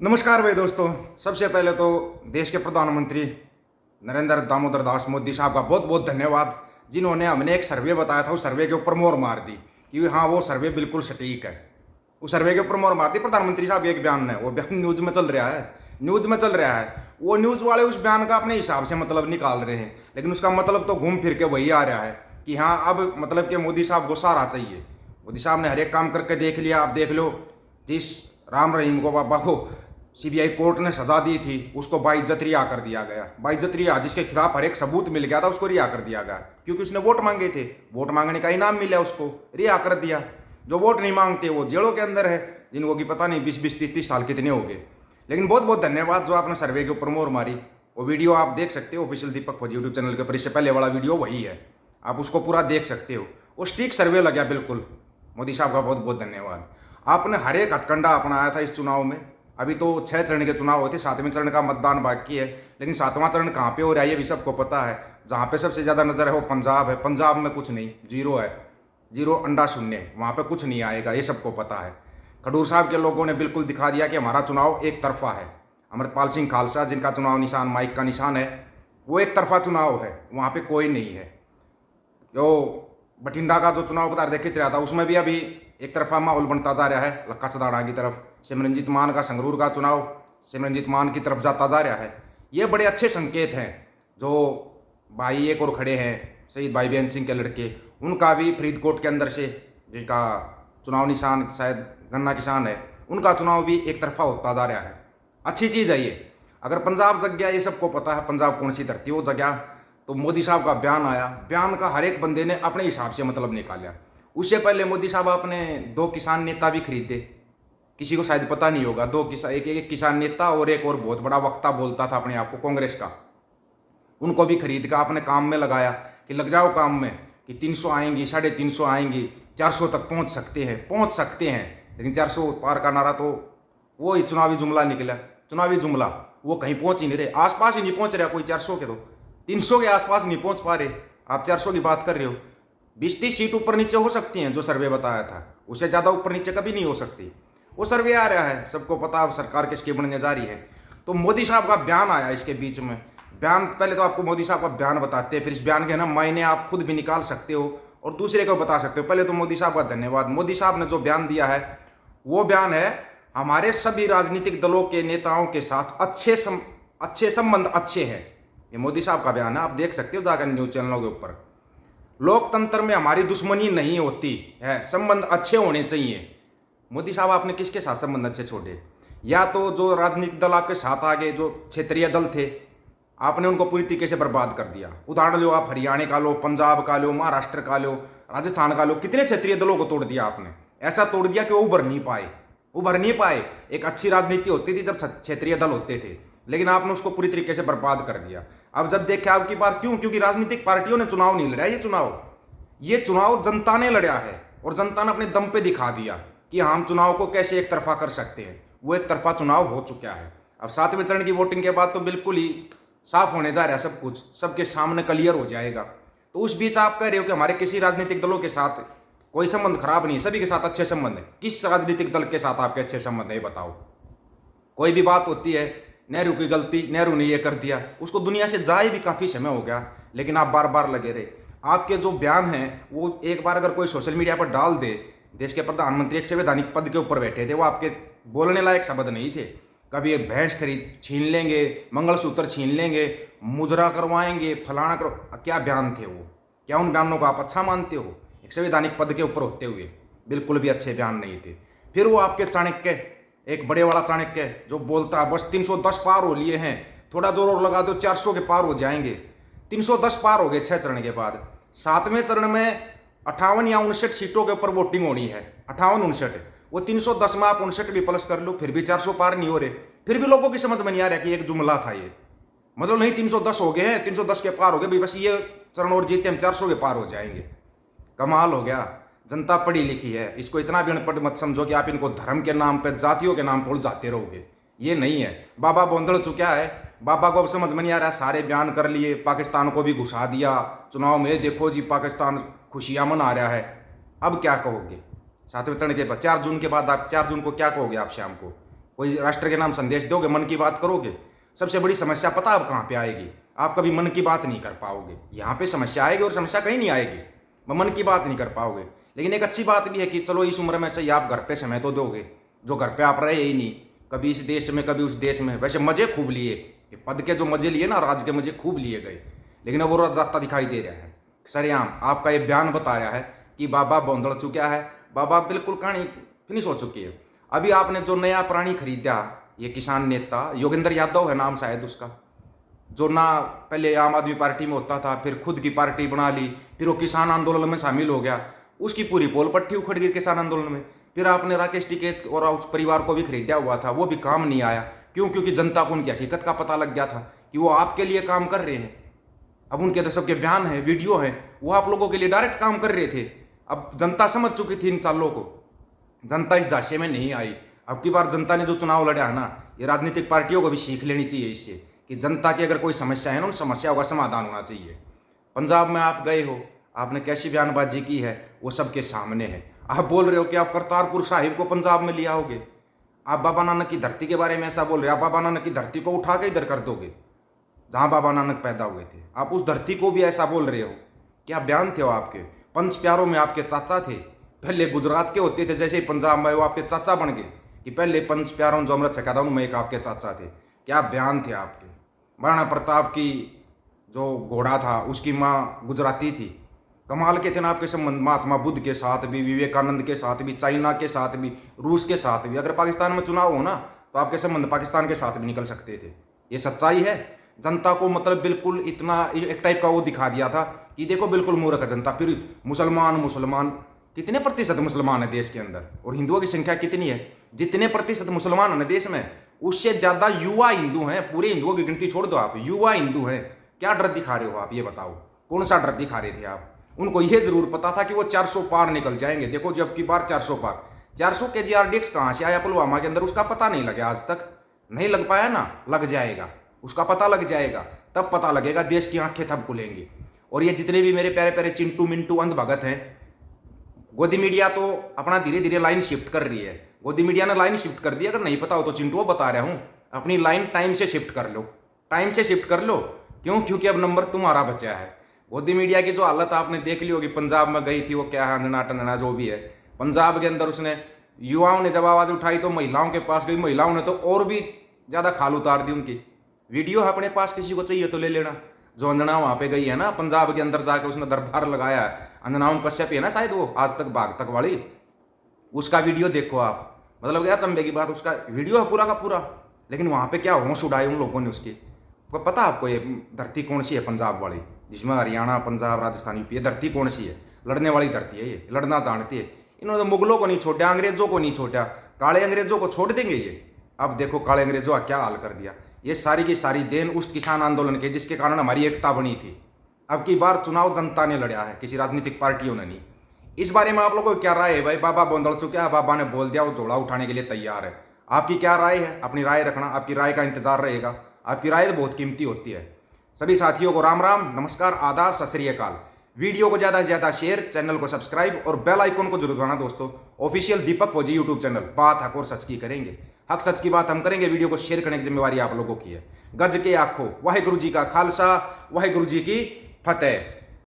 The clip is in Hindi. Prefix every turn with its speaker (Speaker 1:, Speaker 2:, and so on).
Speaker 1: नमस्कार भाई दोस्तों। सबसे पहले तो देश के प्रधानमंत्री नरेंद्र दामोदर दास मोदी साहब का बहुत बहुत धन्यवाद, जिन्होंने हमने एक सर्वे बताया था, उस सर्वे के ऊपर मोहर मार दी कि हाँ वो सर्वे बिल्कुल सटीक है। उस सर्वे के ऊपर मोहर मार दी। प्रधानमंत्री साहब एक बयान है, वो बयान न्यूज़ में चल रहा है, न्यूज़ में चल रहा है। वो न्यूज़ वाले उस बयान का अपने हिसाब से मतलब निकाल रहे हैं, लेकिन उसका मतलब तो घूम फिर के वही आ रहा है कि हाँ अब मतलब कि मोदी साहब को सहारा चाहिए। मोदी साहब ने हर एक काम करके देख लिया। आप देख लो, जिस राम रहीम को बाबा को सीबीआई कोर्ट ने सजा दी थी, उसको बाइज्जत रिहा कर दिया गया। बाइज्जत रिहा, जिसके खिलाफ हर एक सबूत मिल गया था, उसको रिहा कर दिया गया, क्योंकि उसने वोट मांगे थे। वोट मांगने का इनाम मिला, उसको रिहा कर दिया। जो वोट नहीं मांगते वो जेलों के अंदर है, जिनको की पता नहीं 20-20, 30-30 साल कितने हो गए। लेकिन बहुत बहुत धन्यवाद जो आपने सर्वे के ऊपर मोहर मारी। वो वीडियो आप देख सकते हो ऑफिशियल दीपक फौजी यूट्यूब चैनल के ऊपर। इससे पहले वाला वीडियो वही है, आप उसको पूरा देख सकते हो। वो स्टिक सर्वे लग गया बिल्कुल। मोदी साहब का बहुत बहुत धन्यवाद। आपने हर एक हथकंडा अपनाया था इस चुनाव में। अभी तो 6 चरण के चुनाव हुए थे, 7वें चरण का मतदान बाकी है। लेकिन 7वां चरण कहाँ पे हो रहा है ये भी सबको पता है। जहाँ पे सबसे ज़्यादा नज़र है वो पंजाब है। पंजाब में कुछ नहीं, जीरो है, जीरो अंडा शून्य, वहाँ पे कुछ नहीं आएगा, ये सबको पता है। खडूर साहब के लोगों ने बिल्कुल दिखा दिया कि हमारा चुनाव एक तरफा है। अमृतपाल सिंह खालसा, जिनका चुनाव निशान माइक का निशान है, वो एक तरफा चुनाव है, वहाँ पे कोई नहीं है। जो बठिंडा का जो चुनाव बता देखित रहा था, उसमें भी अभी एक तरफा माहौल बनता जा रहा है लक्का सदाड़ा की तरफ। सिमरनजीत मान का संगरूर का चुनाव सिमरनजीत मान की तरफ जाता जा रहा है। ये बड़े अच्छे संकेत हैं। जो भाई एक और खड़े हैं, शहीद भाई बेन सिंह के लड़के, उनका भी फरीदकोट के अंदर से, जिसका चुनाव निशान शायद गन्ना किसान है, उनका चुनाव भी एक तरफा होता जा रहा है। अच्छी चीज़ है ये। अगर पंजाब जग गया, ये सबको पता है पंजाब कौन सी धरती वो जगह, तो मोदी साहब का बयान आया, बयान का हर एक बंदे ने अपने हिसाब से मतलब निकाला। उससे पहले मोदी साहब आपने 2 किसान नेता भी खरीदे। किसी को शायद पता नहीं होगा, 2 किसान, एक किसान नेता और एक और बहुत बड़ा वक्ता बोलता था अपने आप को कांग्रेस का, उनको भी खरीद कर आपने काम में लगाया कि लग जाओ काम में, कि 300 आएंगी, 350 आएंगी, 400 तक पहुंच सकते हैं, पहुंच सकते हैं। लेकिन 400 पार का नारा तो वो ही चुनावी जुमला निकला। चुनावी जुमला वो कहीं पहुंच ही नहीं रहे, आसपास ही नहीं पहुंच रहा कोई। 400 के तो 300 के आसपास नहीं पहुंच पा रहे। आप 400 की बात कर रहे हो। 20-30 सीट ऊपर नीचे हो सकती हैं, जो सर्वे बताया था, उससे ज़्यादा ऊपर नीचे कभी नहीं हो सकती। वो सर्वे आ रहा है, सबको पता अब सरकार किसकी बनने जा रही है। तो मोदी साहब का बयान आया इसके बीच में। बयान, पहले तो आपको मोदी साहब का बयान बताते हैं, फिर इस बयान के ना मायने आप खुद भी निकाल सकते हो और दूसरे को बता सकते हो। पहले तो मोदी साहब का धन्यवाद। मोदी साहब ने जो बयान दिया है, वो बयान है हमारे सभी राजनीतिक दलों के नेताओं के साथ अच्छे संबंध अच्छे हैं। ये मोदी साहब का बयान है, आप देख सकते हो जाकर न्यूज़ चैनलों के ऊपर। लोकतंत्र में हमारी दुश्मनी नहीं होती है, संबंध अच्छे होने चाहिए। मोदी साहब आपने किसके साथ संबंध अच्छे छोड़े? या तो जो राजनीतिक दल आपके साथ आगे, जो क्षेत्रीय दल थे, आपने उनको पूरी तरीके से बर्बाद कर दिया। उदाहरण लो, आप हरियाणा का लो, पंजाब का लो, महाराष्ट्र का लो, राजस्थान का लो, कितने क्षेत्रीय दलों को तोड़ दिया आपने। ऐसा तोड़ दिया कि वो उभर नहीं पाए, उभर नहीं पाए। एक अच्छी राजनीति होती थी जब क्षेत्रीय दल होते थे, लेकिन आपने उसको पूरी तरीके से बर्बाद कर दिया। अब जब देखे आपकी बार, क्यों? क्योंकि राजनीतिक पार्टियों ने चुनाव नहीं लड़ा। ये चुनाव जनता ने लड़ा है, और जनता ने अपने दम पे दिखा दिया कि हम चुनाव को कैसे एक तरफा कर सकते हैं। वो एक तरफा चुनाव हो चुका है। अब 7वें चरण की वोटिंग के बाद तो बिल्कुल ही साफ होने जा रहा है सब कुछ, सबके सामने क्लियर हो जाएगा। तो उस बीच आप कह रहे हो कि हमारे किसी राजनीतिक दलों के साथ कोई संबंध खराब नहीं है, सभी के साथ अच्छे संबंध है। किस राजनीतिक दल के साथ आपके अच्छे संबंध है, ये बताओ। कोई भी बात होती है, नेहरू की गलती, नेहरू ने ये कर दिया, उसको दुनिया से जाए भी काफ़ी समय हो गया, लेकिन आप बार बार लगे रहे। आपके जो बयान हैं वो एक बार अगर कोई सोशल मीडिया पर डाल दे, देश के प्रधानमंत्री एक संवैधानिक पद के ऊपर बैठे थे, वो आपके बोलने लायक शब्द नहीं थे। कभी एक भैंस खरीद छीन लेंगे, मंगलसूत्र छीन लेंगे, मुजरा करवाएंगे, फलाना करो, क्या बयान थे वो? क्या उन बयानों को आप अच्छा मानते हो? एक संवैधानिक पद के ऊपर होते हुए बिल्कुल भी अच्छे बयान नहीं थे। फिर वो आपके चाणक्य, एक बड़े वाला चाणक्य जो बोलता है बस 310 पार हो लिए हैं, थोड़ा जोर और लगा दो 400 के पार हो जाएंगे। 310 पार हो गए 6 चरण के बाद। 7वें चरण में 58 या 59 सीटों के ऊपर वोटिंग होनी है, 58-59। वो 310 में आप 59 भी प्लस कर लो, फिर भी 400 पार नहीं हो रहे। फिर भी लोगों की समझ में नहीं आ रहा कि एक जुमला था ये, मतलब नहीं 310 हो गए हैं, 310 के पार हो गए भाई, बस ये चरण और जीते हम 400 के पार हो जाएंगे। कमाल हो गया। जनता पढ़ी लिखी है, इसको इतना भी अनपढ़ मत समझो कि आप इनको धर्म के नाम पे, जातियों के नाम पर उलझाते रहोगे। ये नहीं है। बाबा बोंदड़ चुका है, बाबा को अब समझ में नहीं आ रहा, सारे बयान कर लिए, पाकिस्तान को भी घुसा दिया चुनाव में, देखो जी पाकिस्तान खुशियां मना रहा है। अब क्या कहोगे 7वें चरण के बाद? 4 जून के बाद आप 4 जून को क्या कहोगे आप शाम को? कोई राष्ट्र के नाम संदेश दोगे, मन की बात करोगे। सबसे बड़ी समस्या पता अब कहाँ पे आएगी, आप कभी मन की बात नहीं कर पाओगे। यहाँ पे समस्या आएगी और समस्या कहीं नहीं आएगी, मन की बात नहीं कर पाओगे। लेकिन एक अच्छी बात भी है कि चलो इस उम्र में से आप घर पे समय तो दोगे, जो घर पे आप रहे ही नहीं, कभी इस देश में कभी उस देश में। वैसे मजे खूब लिए, पद के जो मजे लिए ना, राज के मजे खूब लिए गए, लेकिन अब वो राज जाता दिखाई दे रहा है। सरेआम आपका ये बयान बताया है कि बाबा बौंदड़ चुका है, बाबा बिल्कुल कहानी फिनिश हो चुकी है। अभी आपने जो नया प्राणी खरीदा, ये किसान नेता योगेंद्र यादव है नाम शायद उसका, जो ना पहले आम आदमी पार्टी में होता था, फिर खुद की पार्टी बना ली, फिर वो किसान आंदोलन में शामिल हो गया, उसकी पूरी पोल पट्टी उखड़ गई किसान आंदोलन में। फिर आपने राकेश टिकैत और उस परिवार को भी खरीदा हुआ था, वो भी काम नहीं आया। क्यों? क्योंकि जनता को उनकी हकीकत का पता लग गया था कि वो आपके लिए काम कर रहे हैं। अब उनके दशक के बयान है, वीडियो है, वो आप लोगों के लिए डायरेक्ट काम कर रहे थे। अब जनता समझ चुकी थी इन चालों को, जनता इस झांसे में नहीं आई। अब की बार जनता ने जो चुनाव लड़ा है ना, ये राजनीतिक पार्टियों को भी सीख लेनी चाहिए इससे, कि जनता की अगर कोई समस्या है ना, उन समस्याओं का समाधान होना चाहिए। पंजाब में आप गए हो, आपने कैसी बयानबाजी की है वो सबके सामने है। आप बोल रहे हो कि आप करतारपुर साहिब को पंजाब में ले आओगे, आप बाबा नानक की धरती के बारे में ऐसा बोल रहे हो। आप बाबा नानक की धरती को उठा के इधर कर दोगे जहाँ बाबा नानक पैदा हुए थे, आप उस धरती को भी ऐसा बोल रहे हो। क्या बयान थे वो आपके? पंच प्यारों में आपके चाचा थे, पहले गुजरात के होते थे, जैसे ही पंजाब में वो आपके चाचा बन गए कि पहले पंच प्यारों जो अमृत छका था उनमें एक आपके चाचा थे। क्या बयान थे आपके? महाराणा प्रताप की जो घोड़ा था उसकी माँ गुजराती थी। कमाल के थे ना आपके संबंध महात्मा बुद्ध के साथ भी, विवेकानंद के साथ भी, चाइना के साथ भी, रूस के साथ भी। अगर पाकिस्तान में चुनाव हो ना तो आपके संबंध पाकिस्तान के साथ भी निकल सकते थे। ये सच्चाई है। जनता को मतलब बिल्कुल इतना एक टाइप का वो दिखा दिया था कि देखो बिल्कुल मूर्ख है जनता। फिर मुसलमान कितने प्रतिशत मुसलमान है देश के अंदर, और हिंदुओं की संख्या कितनी है? जितने प्रतिशत मुसलमान है देश में, उससे ज़्यादा युवा हिंदू हैं। पूरे हिंदुओं की गिनती छोड़ दो आप, युवा हिंदू हैं। क्या डर दिखा रहे हो आप, ये बताओ, कौन सा डर दिखा रहे थे आप? उनको ये जरूर पता था कि वो 400 पार निकल जाएंगे। देखो जब की बार 400 पार, 400 KGRDX कहाँ से आया पुलवामा के अंदर, उसका पता नहीं लगा, आज तक नहीं लग पाया ना। लग जाएगा, उसका पता लग जाएगा, तब पता लगेगा, देश की आंखें तब खुलेंगी। और ये जितने भी मेरे प्यारे प्यारे चिंटू मिंटू अंध भगत हैं, गोदी मीडिया तो अपना धीरे धीरे लाइन शिफ्ट कर रही है। गोदी मीडिया ने लाइन शिफ्ट कर दी। अगर नहीं पता हो तो चिंटू बता रहा हूँ, अपनी लाइन टाइम से शिफ्ट कर लो, टाइम से शिफ्ट कर लो। क्यों? क्योंकि अब नंबर तुम्हारा बचा है। गोदी मीडिया की जो हालत आपने देख ली होगी, पंजाब में गई थी वो, क्या है, अंजना टंजना जो भी है, पंजाब के अंदर उसने युवाओं ने जब आवाज़ उठाई तो महिलाओं के पास गई, महिलाओं ने तो और भी ज़्यादा खाल उतार दी उनकी। वीडियो अपने पास किसी को चाहिए तो ले लेना। जो अंजना वहाँ पे गई है ना पंजाब के अंदर जाकर उसने दरबार लगाया है, अंजना कश्यप है ना शायद, वो आज तक भाग तक वाली, उसका वीडियो देखो आप। मतलब क्या चंबे की बात, उसका वीडियो है पूरा का पूरा। लेकिन वहाँ पे क्या होश उड़ाए उन लोगों ने उसकी। पता आपको ये धरती कौन सी है पंजाब वाली, जिसमें हरियाणा पंजाब राजस्थान यूपी, ये धरती कौन सी है? लड़ने वाली धरती है ये, लड़ना जानती है। इन्होंने मुगलों को नहीं छोड़ा, अंग्रेजों को नहीं छोड़ा, काले अंग्रेजों को छोड़ देंगे ये। अब देखो काले अंग्रेजों का क्या हाल कर दिया। ये सारी की सारी देन उस किसान आंदोलन के, जिसके कारण हमारी एकता बनी थी। अब की बार चुनाव जनता ने लड़ा है, किसी राजनीतिक पार्टियों ने नहीं। इस बारे में आप लोगों को क्या राय है भाई? बाबा बौंदड़ चुके हैं, बाबा ने बोल दिया, वो झोला उठाने के लिए तैयार है। आपकी क्या राय है? अपनी राय रखना, आपकी राय का इंतजार रहेगा। आपकी राय बहुत कीमती होती है। सभी साथियों को राम राम, नमस्कार, आदाब, सत श्री अकाल। वीडियो को ज़्यादा से ज़्यादा शेयर, चैनल को सब्सक्राइब और बेल आइकन को जरूर दबाना दोस्तों। ऑफिशियल दीपक फौजी यूट्यूब चैनल, बात हक और सच की करेंगे। हक सच की बात हम करेंगे। वीडियो को शेयर करने की जिम्मेवारी आप लोगों की है। गज के आखो, वाहिगुरु जी का खालसा, वाहिगुरु जी की फतेह।